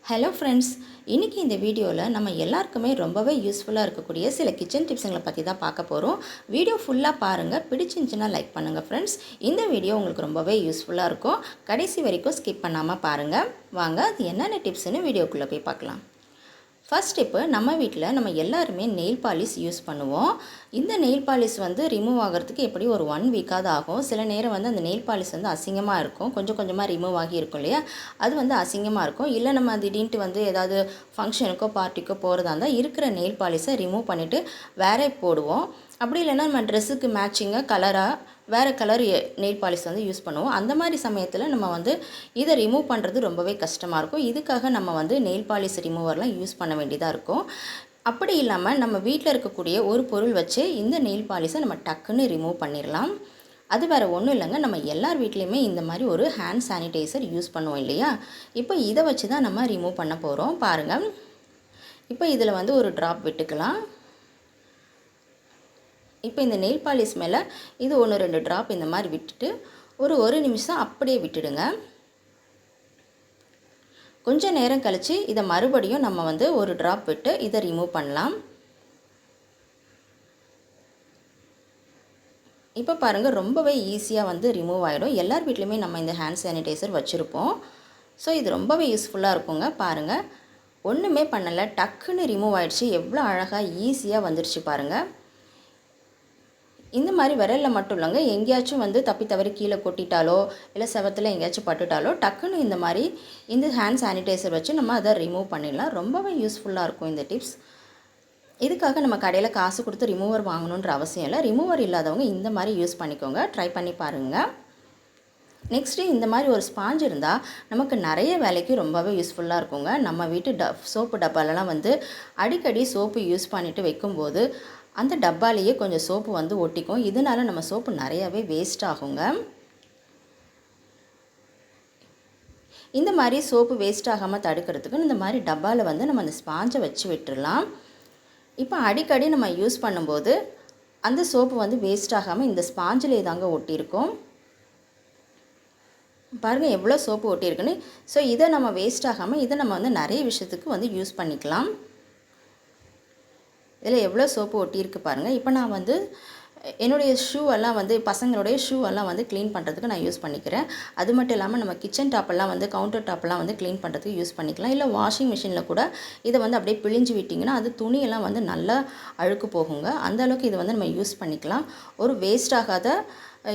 Hello friends, இன்றைக்கி இந்த வீடியோவில் நம்ம எல்லாருக்குமே ரொம்பவே யூஸ்ஃபுல்லாக இருக்கக்கூடிய சில கிச்சன் டிப்ஸுங்களை பற்றி தான் பார்க்க போகிறோம். வீடியோ ஃபுல்லாக பாருங்கள். பிடிச்சிருந்துச்சுன்னா லைக் பண்ணுங்கள் ஃப்ரெண்ட்ஸ். இந்த வீடியோ உங்களுக்கு ரொம்பவே யூஸ்ஃபுல்லாக இருக்கும். கடைசி வரைக்கும் ஸ்கிப் பண்ணாமல் பாருங்கள். வாங்க அது என்னென்ன டிப்ஸ்னு வீடியோக்குள்ளே போய் பார்க்கலாம். ஃபர்ஸ்ட் டிப்பு, நம்ம வீட்டில் நம்ம எல்லாருமே நெயில் பாலிஷ் யூஸ் பண்ணுவோம். இந்த நெயில் பாலிஷ் ரிமூவ் ஆகிறதுக்கு எப்படி ஒரு 1 வீக்காவது ஆகும். சில நேரம் அந்த நெயில் பாலிஷ் அசிங்கமாக இருக்கும். கொஞ்சம் கொஞ்சமாக ரிமூவ் ஆகி இருக்கும் இல்லையா, அது அசிங்கமாக இருக்கும். இல்லை நம்ம திடீர்னு ஏதாவது ஃபங்க்ஷனுக்கோ பார்ட்டிக்கோ போகிறதா இருந்தால் இருக்கிற நெயில் பாலிஷை ரிமூவ் பண்ணிவிட்டு வேற போடுவோம். அப்படி இல்லைன்னா நம்ம ட்ரெஸ்ஸுக்கு மேட்சிங்காக கலராக வேறு கலர் நெயில் பாலிஷ் யூஸ் பண்ணுவோம். அந்த மாதிரி சமயத்தில் நம்ம இதை ரிமூவ் பண்ணுறது ரொம்பவே கஷ்டமாக இருக்கும். இதுக்காக நம்ம நெயில் பாலிஷ் ரிமூவர்லாம் யூஸ் பண்ண வேண்டியதாக இருக்கும். அப்படி இல்லாமல் நம்ம வீட்டில் இருக்கக்கூடிய ஒரு பொருள் வச்சு இந்த நெயில் பாலிஷை நம்ம டக்குன்னு ரிமூவ் பண்ணிடலாம். அது வேறு ஒன்றும் இல்லைங்க, நம்ம எல்லார் வீட்லேயுமே இந்த மாதிரி ஒரு ஹேண்ட் சானிடைசர் யூஸ் பண்ணுவோம் இல்லையா. இப்போ இதை வச்சு தான் நம்ம ரிமூவ் பண்ண போகிறோம். பாருங்கள், இப்போ இதில் ஒரு ட்ராப் விட்டுக்கலாம். இப்போ இந்த நெயில் பாலிஷ் மேலே இது 1-2 ட்ராப் இந்த மாதிரி விட்டுட்டு ஒரு நிமிஷம் அப்படியே விட்டுடுங்க. கொஞ்சம் நேரம் கழித்து இதை மறுபடியும் நம்ம ஒரு ட்ராப் விட்டு இதை ரிமூவ் பண்ணலாம். இப்போ பாருங்கள், ரொம்பவே ஈஸியாக ரிமூவ் ஆகிடும். எல்லார் வீட்லேயுமே நம்ம இந்த ஹேண்ட் சானிடைசர் வச்சுருப்போம். ஸோ இது ரொம்பவே யூஸ்ஃபுல்லாக இருக்குங்க. பாருங்கள், ஒன்றுமே பண்ணலை, டக்குன்னு ரிமூவ் ஆகிடுச்சு. எவ்வளோ அழகாக ஈஸியாக வந்துடுச்சு பாருங்கள். இந்த மாதிரி விரலில் மட்டும் இல்லைங்க, எங்கேயாச்சும் தப்பி தவறி கீழே கொட்டிட்டாலோ இல்லை செவத்தில் எங்கேயாச்சும் பட்டுட்டாலோ டக்குன்னு இந்த மாதிரி இந்த ஹேண்ட் சானிடைசர் வச்சு நம்ம அதை ரிமூவ் பண்ணிடலாம். ரொம்பவே யூஸ்ஃபுல்லாக இருக்கும் இந்த டிப்ஸ். இதுக்காக நம்ம கடையில் காசு கொடுத்து ரிமூவர் வாங்கணுன்ற அவசியம் இல்லை. ரிமூவர் இல்லாதவங்க இந்த மாதிரி யூஸ் பண்ணிக்கோங்க. ட்ரை பண்ணி பாருங்கள். நெக்ஸ்ட்டு, இந்த மாதிரி ஒரு ஸ்பாஞ்ச் இருந்தால் நமக்கு நிறைய வேலைக்கு ரொம்பவே யூஸ்ஃபுல்லாக இருக்குங்க. நம்ம வீட்டு சோப்பு டப்பாலெலாம் அடிக்கடி சோப்பு யூஸ் பண்ணிவிட்டு வைக்கும்போது அந்த டப்பாலேயே கொஞ்சம் சோப்பு ஒட்டிக்கும். இதனால் நம்ம சோப்பு நிறையாவே வேஸ்ட் ஆகுங்க. இந்த மாதிரி சோப்பு வேஸ்ட் ஆகாமல் தடுக்கிறதுக்கு இந்த மாதிரி டப்பாவில் நம்ம அந்த ஸ்பாஞ்சை வச்சு விட்டுடலாம். இப்போ அடிக்கடி நம்ம யூஸ் பண்ணும்போது அந்த சோப்பு வேஸ்ட் ஆகாமல் இந்த ஸ்பாஞ்சிலே தாங்க ஒட்டியிருக்கும். பாருங்கள் எவ்வளோ சோப்பு ஒட்டியிருக்குன்னு. ஸோ இதை நம்ம வேஸ்ட் ஆகாமல் இதை நம்ம நிறைய விஷயத்துக்கு யூஸ் பண்ணிக்கலாம். இதில் எவ்வளோ சோப்பு ஒட்டியிருக்கு பாருங்கள். இப்போ நான் என்னுடைய ஷூவெல்லாம் பசங்களுடைய ஷூவெல்லாம் க்ளீன் பண்ணுறதுக்கு நான் யூஸ் பண்ணிக்கிறேன். அது மட்டும் இல்லாமல் நம்ம கிச்சன் டாப்பெல்லாம் கவுண்டர் டாப்பெல்லாம் க்ளீன் பண்ணுறதுக்கு யூஸ் பண்ணிக்கலாம். இல்லை வாஷிங் மிஷினில் கூட இதை அப்படியே பிழிஞ்சு விட்டிங்கன்னா அது துணியெல்லாம் நல்லா அழுக்கு போகுங்க. அந்தளவுக்கு இதை நம்ம யூஸ் பண்ணிக்கலாம். ஒரு வேஸ்ட் ஆகாத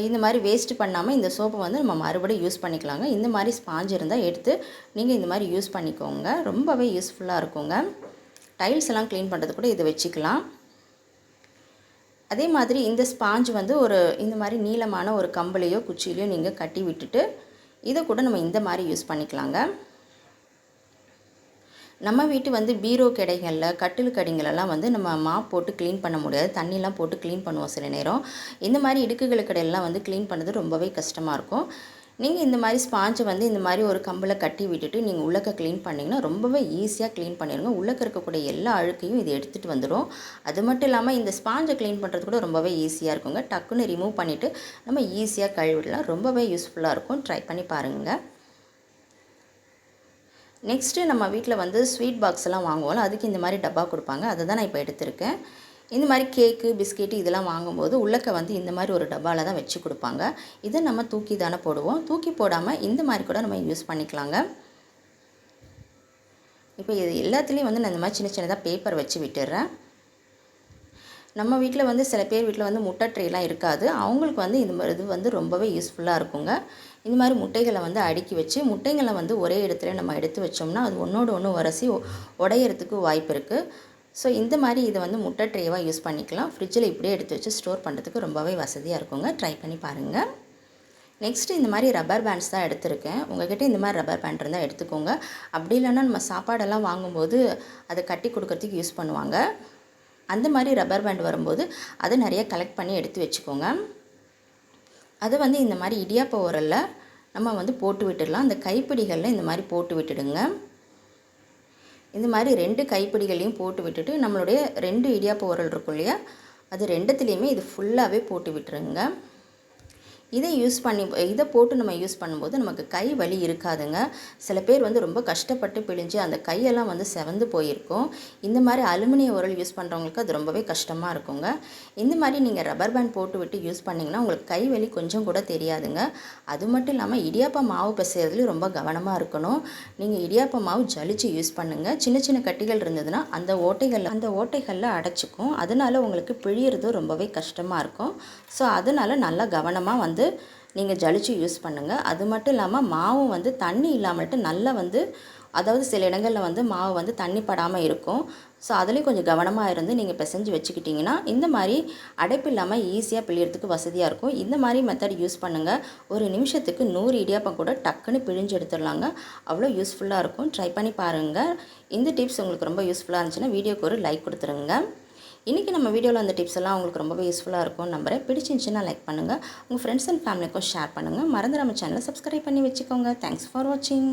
இந்த மாதிரி வேஸ்ட் பண்ணாமல் இந்த சோப்பை நம்ம மறுபடியும் யூஸ் பண்ணிக்கலாங்க. இந்த மாதிரி ஸ்பாஞ்ச் இருந்தால் எடுத்து நீங்கள் இந்த மாதிரி யூஸ் பண்ணிக்கோங்க. ரொம்பவே யூஸ்ஃபுல்லாக இருக்குங்க. டைல்ஸ் எல்லாம் க்ளீன் பண்ணுறது கூட இதை வச்சுக்கலாம். அதே மாதிரி இந்த ஸ்பாஞ்ச் இந்த மாதிரி நீளமான ஒரு கம்பளையோ குச்சியிலையோ நீங்கள் கட்டி விட்டுட்டு இதை கூட நம்ம இந்த மாதிரி யூஸ் பண்ணிக்கலாங்க. நம்ம வீட்டு பீரோ கடைகளில் கட்டில் கடைங்களெல்லாம் நம்ம மாப் போட்டு க்ளீன் பண்ண முடியாது. தண்ணிலாம் போட்டு க்ளீன் பண்ணுவோம் சில நேரம். இந்த மாதிரி இடுக்குகள் கடையெல்லாம் க்ளீன் பண்ணுறது ரொம்பவே கஷ்டமாக இருக்கும். நீங்கள் இந்த மாதிரி ஸ்பாஞ்சை இந்த மாதிரி ஒரு கம்பில் கட்டி விட்டுட்டு நீங்கள் உள்ளக்க க்ளீன் பண்ணிங்கன்னா ரொம்பவே ஈஸியாக க்ளீன் பண்ணிடுங்க. உள்ளக்க இருக்கக்கூடிய எல்லா அழுக்கையும் இது எடுத்துகிட்டு வந்துடும். அது மட்டும் இல்லாமல் இந்த ஸ்பாஞ்சை க்ளீன் பண்ணுறது கூட ரொம்பவே ஈஸியாக இருக்குங்க. டக்குன்னு ரிமூவ் பண்ணிவிட்டு நம்ம ஈஸியாக கழுவிடலாம். ரொம்பவே யூஸ்ஃபுல்லாக இருக்கும். ட்ரை பண்ணி பாருங்கள். நெக்ஸ்ட்டு, நம்ம வீட்டில் ஸ்வீட் பாக்ஸ்லாம் வாங்குவோம். அதுக்கு இந்த மாதிரி டப்பா கொடுப்பாங்க. அதை தான் நான் இப்போ எடுத்திருக்கேன். இந்த மாதிரி கேக்கு பிஸ்கெட்டு இதெல்லாம் வாங்கும்போது உள்ளக்க இந்த மாதிரி ஒரு டப்பாவில் தான் வச்சு கொடுப்பாங்க. இதை நம்ம தூக்கி தானே போடுவோம். தூக்கி போடாமல் இந்த மாதிரி கூட நம்ம யூஸ் பண்ணிக்கலாங்க. இப்போ இது எல்லாத்துலேயும் நான் இந்த மாதிரி சின்ன சின்னதாக பேப்பர் வச்சு விட்டுடுறேன். நம்ம வீட்டில் சில பேர் வீட்டில் முட்டை ட்ரேலாம் இருக்காது. அவங்களுக்கு இது ரொம்பவே யூஸ்ஃபுல்லாக இருக்குங்க. இந்த மாதிரி முட்டைகளை அடுக்கி வச்சு முட்டைகளை ஒரே இடத்துல நம்ம எடுத்து வச்சோம்னா அது ஒன்றோடு ஒன்று உரசி உடையிறதுக்கு வாய்ப்பு இருக்குது. ஸோ இந்த மாதிரி இதை முட்டை ட்ரேவாக யூஸ் பண்ணிக்கலாம். ஃப்ரிட்ஜில் இப்படியே எடுத்து வச்சு ஸ்டோர் பண்ணுறதுக்கு ரொம்பவே வசதியாக இருக்குங்க. ட்ரை பண்ணி பாருங்கள். நெக்ஸ்ட்டு, இந்த மாதிரி ரப்பர் பேண்ட்ஸ் தான் எடுத்திருக்கேன். உங்கள்கிட்ட இந்த மாதிரி ரப்பர் பேண்ட் இருந்தால் எடுத்துக்கோங்க. அப்படி இல்லைன்னா நம்ம சாப்பாடெல்லாம் வாங்கும்போது அதை கட்டி கொடுக்கறதுக்கு யூஸ் பண்ணுவாங்க. அந்த மாதிரி ரப்பர் பேண்ட் வரும்போது அதை நிறைய கலெக்ட் பண்ணி எடுத்து வச்சுக்கோங்க. அதை இந்த மாதிரி இடியாப்ப உரலில் நம்ம போட்டு விட்டுடலாம். அந்த கைப்பிடிகளில் இந்த மாதிரி போட்டு விட்டுடுங்க. இந்த மாதிரி 2 கைப்பிடிகளையும் போட்டு விட்டுட்டு நம்மளுடைய 2 இடியாப்ப உரல் இருக்கும் இல்லையா, அது 2துலேயுமே இது ஃபுல்லாகவே போட்டு விட்டுருங்க. இதை போட்டு நம்ம யூஸ் பண்ணும்போது நமக்கு கை வலி இருக்காதுங்க. சில பேர் வந்து ரொம்ப கஷ்டப்பட்டு பிழிஞ்சு அந்த கையெல்லாம் வந்து செவந்து போயிருக்கும். இந்த மாதிரி அலுமினிய உரல் யூஸ் பண்ணுறவங்களுக்கு அது ரொம்பவே கஷ்டமாக இருக்குங்க. இந்த மாதிரி நீங்கள் ரப்பர் பேண்ட் போட்டு விட்டு யூஸ் பண்ணிங்கன்னா உங்களுக்கு கை வலி கொஞ்சம் கூட தெரியாதுங்க. அது மட்டும் இல்லாமல் இடியாப்ப மாவு பிசைறதுலையும் ரொம்ப கவனமாக இருக்கணும். நீங்கள் இடியாப்ப மாவு ஜலிச்சு யூஸ் பண்ணுங்கள். சின்ன சின்ன கட்டிகள் இருந்ததுன்னா அந்த ஓட்டைகளில் அடைச்சிக்கும். அதனால உங்களுக்கு பிழியறது ரொம்பவே கஷ்டமாக இருக்கும். ஸோ அதனால் நல்லா கவனமாக வந்து நீங்கள் ஜலிச்சு யூஸ் பண்ணுங்கள். அது மட்டும் இல்லாமல் மாவும் வந்து தண்ணி இல்லாமல்ட்டு நல்லா வந்து அதாவது சில இடங்களில் வந்து மாவு வந்து தண்ணி படாமல் இருக்கும். ஸோ அதுலேயும் கொஞ்சம் கவனமாக இருந்து நீங்கள் பிசைஞ்சு வச்சுக்கிட்டிங்கன்னா இந்த மாதிரி அடைப்பு இல்லாமல் ஈஸியாக பிழியறதுக்கு வசதியாக இருக்கும். இந்த மாதிரி மெத்தட் யூஸ் பண்ணுங்கள். ஒரு நிமிஷத்துக்கு 100 இடியாப்பம் கூட டக்குன்னு பிழிஞ்சு எடுத்துடலாங்க. அவ்வளோ யூஸ்ஃபுல்லாக இருக்கும். ட்ரை பண்ணி பாருங்கள். இந்த டிப்ஸ் உங்களுக்கு ரொம்ப யூஸ்ஃபுல்லாக இருந்துச்சுன்னா வீடியோக்கு ஒரு லைக் கொடுத்துருங்க. இன்றைக்கி நம்ம வீடியோவில் அந்த டிப்ஸ் எல்லாம் உங்களுக்கு ரொம்பவே யூஸ்ஃபுல்லாக இருக்கும்னு நம்புறேன். பிடிச்சிருந்துச்சுன்னா லைக் பண்ணுங்கள். உங்கள் ஃப்ரெண்ட்ஸ் அண்ட் ஃபேமிலிக்கும் ஷேர் பண்ணுங்கள். மறந்து நம்ம சேனலை சப்ஸ்கிரைப் பண்ணி வச்சுக்கோங்க. தேங்க்ஸ் ஃபார் வாட்சிங்.